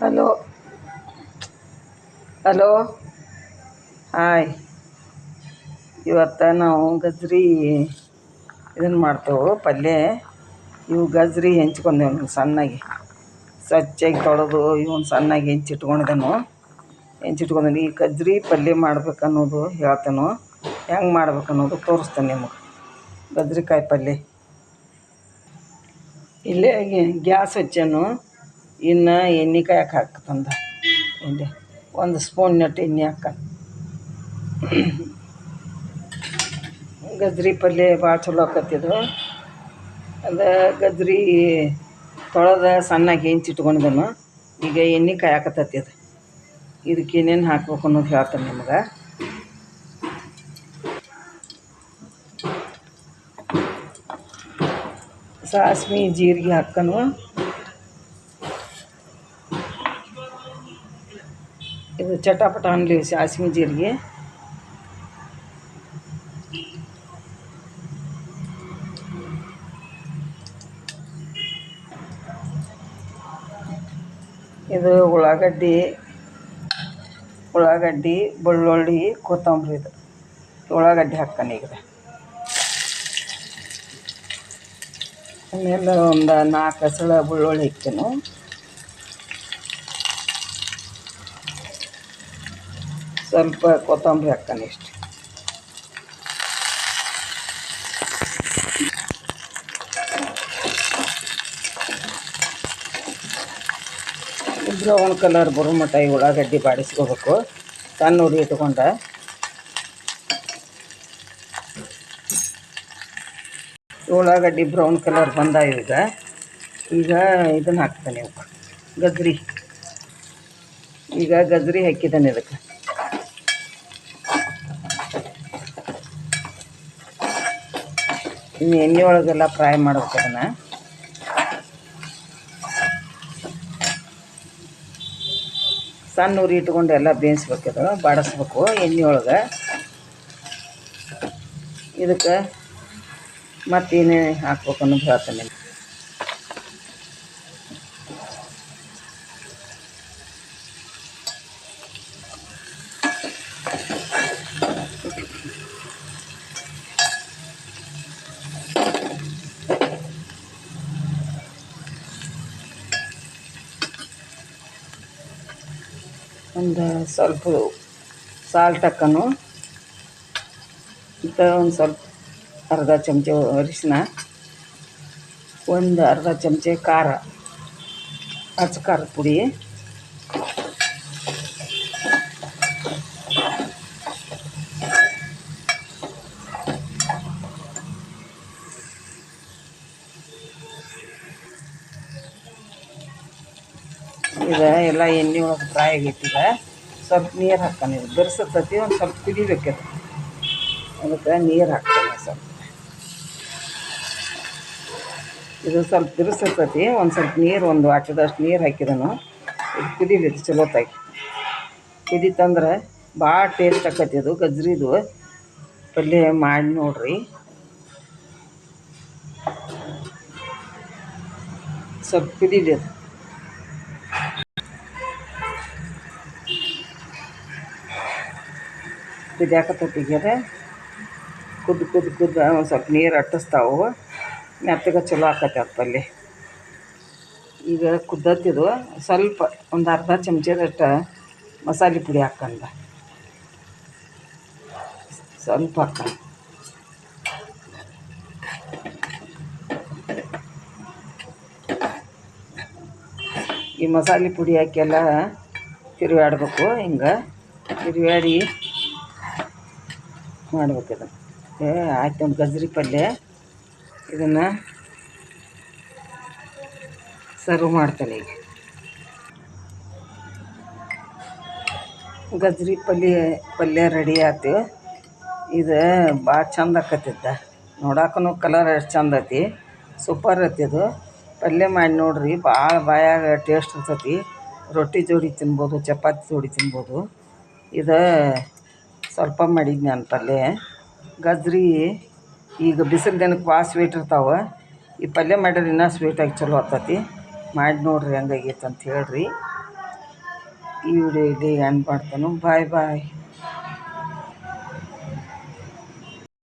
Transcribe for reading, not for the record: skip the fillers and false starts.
Hello hello hi. ಇವತ್ತು ನಾವು ಗಜ್ರಿ ಇದನ್ನು ಮಾಡ್ತೇವೆ ಪಲ್ಯ. ಇವು ಗಜ್ರಿ ಹೆಂಚ್ಕೊಂಡೇವು ಸಣ್ಣಗೆ, ಸ್ವಚ್ಛಾಗಿ ತೊಳೆದು ಇವನು ಸಣ್ಣಗೆ ಹೆಂಚಿಟ್ಕೊಂಡೇನು. ಈ ಗಜ್ರಿ ಪಲ್ಯ ಮಾಡ್ಬೇಕನ್ನೋದು ಹೇಳ್ತೇನೆ, ಹೆಂಗೆ ಮಾಡ್ಬೇಕನ್ನೋದು ತೋರಿಸ್ತೇನೆ ನಿಮಗೆ. ಗಜ್ರಿಕಾಯಿ ಪಲ್ಯ ಇಲ್ಲೇ ಗ್ಯಾಸ್ ಹಚ್ಚೇನು. ಇನ್ನು ಎಣ್ಣೆ ಕಾಯಕ್ಕೆ ಹಾಕ್ತಂದ ಎಣ್ಣೆ ಒಂದು ಸ್ಪೂನ್ ಎಣ್ಣೆ ಹಾಕ. ಗಜ್ರಿ ಪಲ್ಯ ಭಾಳ ಚಲೋ ಆಕತ್ತಿದು. ಅದು ಗಜ್ರಿ ತೊಳೆದ ಸಣ್ಣಗೆ ಹೆಂಚಿಟ್ಕೊಂಡಿದ್ದನು. ಈಗ ಎಣ್ಣೆ ಕಾಯಕತ್ತೈತಿ. ಇದಕ್ಕೆ ಏನೇನು ಹಾಕ್ಬೇಕು ಅನ್ನೋದು ಹೇಳ್ತೇನೆ ನಿಮ್ಗೆ. ಸಾಸ್ವೆ ಜೀರಿಗೆ ಹಾಕ್ಕನು. ಇದು ಚಟಾಪಟ ಅನ್ಲಿ ಸಾಸ್ವೆ ಜೀರಿಗೆ. ಇದು ಉಳ್ಳಾಗಡ್ಡಿ, ಬೆಳ್ಳುಳ್ಳಿ, ಕೊತ್ತಂಬರಿ. ಇದು ಉಳ್ಳಾಗಡ್ಡಿ ಹಾಕ್ತಾನೆ ಈಗ. ಆಮೇಲೆ ಒಂದು 4 ಹಸಳು ಬೆಳ್ಳುಳ್ಳಿ ಹಾಕ್ತೇನೆ. ಸ್ವಲ್ಪ ಕೊತ್ತಂಬರಿ ಹಾಕ್ತಾನೆ ಇಷ್ಟು. ಬ್ರೌನ್ ಕಲರ್ ಬರೋ ಮಟ್ಟ ಈ ಉಳ್ಳಾಗಡ್ಡಿ ಬಾಡಿಸ್ಕೋಬೇಕು. ಸಣ್ಣ ಉರಿ ಇಟ್ಕೊಂಡ ಉಳ್ಳಾಗಡ್ಡಿ ಬ್ರೌನ್ ಕಲರ್ ಬಂದಾವ. ಈಗ ಇದನ್ನು ಹಾಕ್ತಾನೆ ಗಜ್ರಿ. ಈಗ ಗಜ್ರಿ ಹಾಕಿದ್ದಾನೆ ಇದಕ್ಕೆ. ಇನ್ನು ಎಣ್ಣೆ ಒಳಗೆಲ್ಲ ಫ್ರೈ ಮಾಡ್ಬೇಕು. ಅದನ್ನು ಸಣ್ಣ ಉರಿ ಇಟ್ಕೊಂಡು ಎಲ್ಲ ಬೇಯಿಸ್ಬೇಕದು, ಬಾಡಿಸ್ಬೇಕು ಎಣ್ಣೆ ಒಳಗೆ. ಇದಕ್ಕೆ ಮತ್ತೇನೇ ಹಾಕ್ಬೇಕು ಅನ್ನೋದು ಹೇಳ್ತಾನೆ. ಒಂದು ಸ್ವಲ್ಪ ಸಾಲ್ಟ್ ಹಾಕನು. ಮತ್ತು ಒಂದು ಸ್ವಲ್ಪ ಅರ್ಧ ಚಮಚ ಅರಿಶಿನ, ಒಂದು ಅರ್ಧ ಚಮಚ ಖಾರ, ಹಚ್ಚ ಖಾರದ ಪುಡಿ, ಇದು ಎಲ್ಲ ಎಣ್ಣೆ ಒಳಗೆ ಫ್ರೈ ಆಗೈತಿ. ಈಗ ಸ್ವಲ್ಪ ನೀರು ಹಾಕ್ತಾನೆ. ಇದು ಬೆರೆಸತ್ತೈತಿ, ಒಂದು ಸ್ವಲ್ಪ ಕುದಿಬೇಕದು. ಅದಕ್ಕೆ ನೀರು ಹಾಕ್ತಾನೆ ಸ್ವಲ್ಪ. ಇದು ಸ್ವಲ್ಪ ಬಿರುಸತ್ತೈತಿ, ಒಂದು ಸ್ವಲ್ಪ ನೀರು, ಒಂದು ವಾಟದಷ್ಟು ನೀರು ಹಾಕಿದನು. ಇದು ಕುದಿಬೇಕು ಚಲೋತ್ತಾಗಿ. ಕುದೀತಂದ್ರೆ ಭಾಳ ಟೇಸ್ಟ್ ಆಕೈತಿ. ಅದು ಗಜ್ರಿದು ಪಲ್ಯ ಮಾಡಿ ನೋಡಿರಿ. ಸ್ವಲ್ಪ ಕುದೀಲಿ ಅದು. ಕುದಿಯಾಕತ್ತೈತಿ. ಈಗ ಕುದ್ದು ಒಂದು ಸ್ವಲ್ಪ ನೀರು ಅಟ್ಟಿಸ್ತಾವೆ. ಮೆತ್ತಗೆ ಚಲೋ ಆಕೈತೆ ಅದು ಪಲ್ಯ. ಈಗ ಕುದ್ದತ್ತಿದು ಸ್ವಲ್ಪ ಒಂದು ಅರ್ಧ ಚಮಚದಷ್ಟು ಮಸಾಲೆ ಪುಡಿ ಹಾಕ್ಕಂಡ ಸ್ವಲ್ಪ ಹಾಕ್ಕೊಂಡು ಈ ಮಸಾಲೆ ಪುಡಿ ಹಾಕೆಲ್ಲ ತಿರುವಾಡ್ಬೇಕು. ಹಿಂಗೆ ತಿರುವಾಡಿ ಮಾಡ್ಬೇಕದು. ಆಯ್ತು ಒಂದು ಗಜ್ರಿ ಪಲ್ಯ. ಇದನ್ನು ಸರ್ವ್ ಮಾಡ್ತೇನೆ ಈಗ. ಗಜ್ರಿ ಪಲ್ಯ ರೆಡಿ ಆಯ್ತು. ಇದು ಭಾಳ ಚಂದ ಆಕತ್ತಿದ್ದ. ನೋಡಕ್ಕೂ ಕಲರ್ ಎಷ್ಟು ಚಂದ ಐತಿ. ಸೂಪರ್ ಐತಿ. ಇದು ಪಲ್ಯ ಮಾಡಿ ನೋಡಿರಿ, ಭಾಳ ಬಾಯಾಗ ಟೇಸ್ಟ್ ಇರ್ತೈತಿ. ರೊಟ್ಟಿ ಜೋಡಿ ತಿನ್ಬೋದು, ಚಪಾತಿ ಜೋಡಿ ತಿನ್ಬೋದು. ಇದು ಸ್ವಲ್ಪ ಮಾಡಿದ್ದು ನಾನು ಪಲ್ಯ. ಗಜ್ರಿ ಈಗ ಬಿಸಿಲು ದಿನಕ್ಕೆ ಭಾಳ ಸ್ವೀಟ್ ಇರ್ತಾವೆ. ಈ ಪಲ್ಯ ಮಾಡಿದ್ರೆ ಇನ್ನೂ ಸ್ವೀಟಾಗಿ ಚಲೋ ಆಗ್ತೈತಿ. ಮಾಡಿ ನೋಡಿರಿ ಹೆಂಗಾಗೈತೆ ಅಂತ ಹೇಳ್ರಿ. ಈ ವಿಡಿಯೋ ಇಲ್ಲಿ ಎಂಡ್ ಮಾಡ್ತಾನು. ಬಾಯ್ ಬಾಯ್.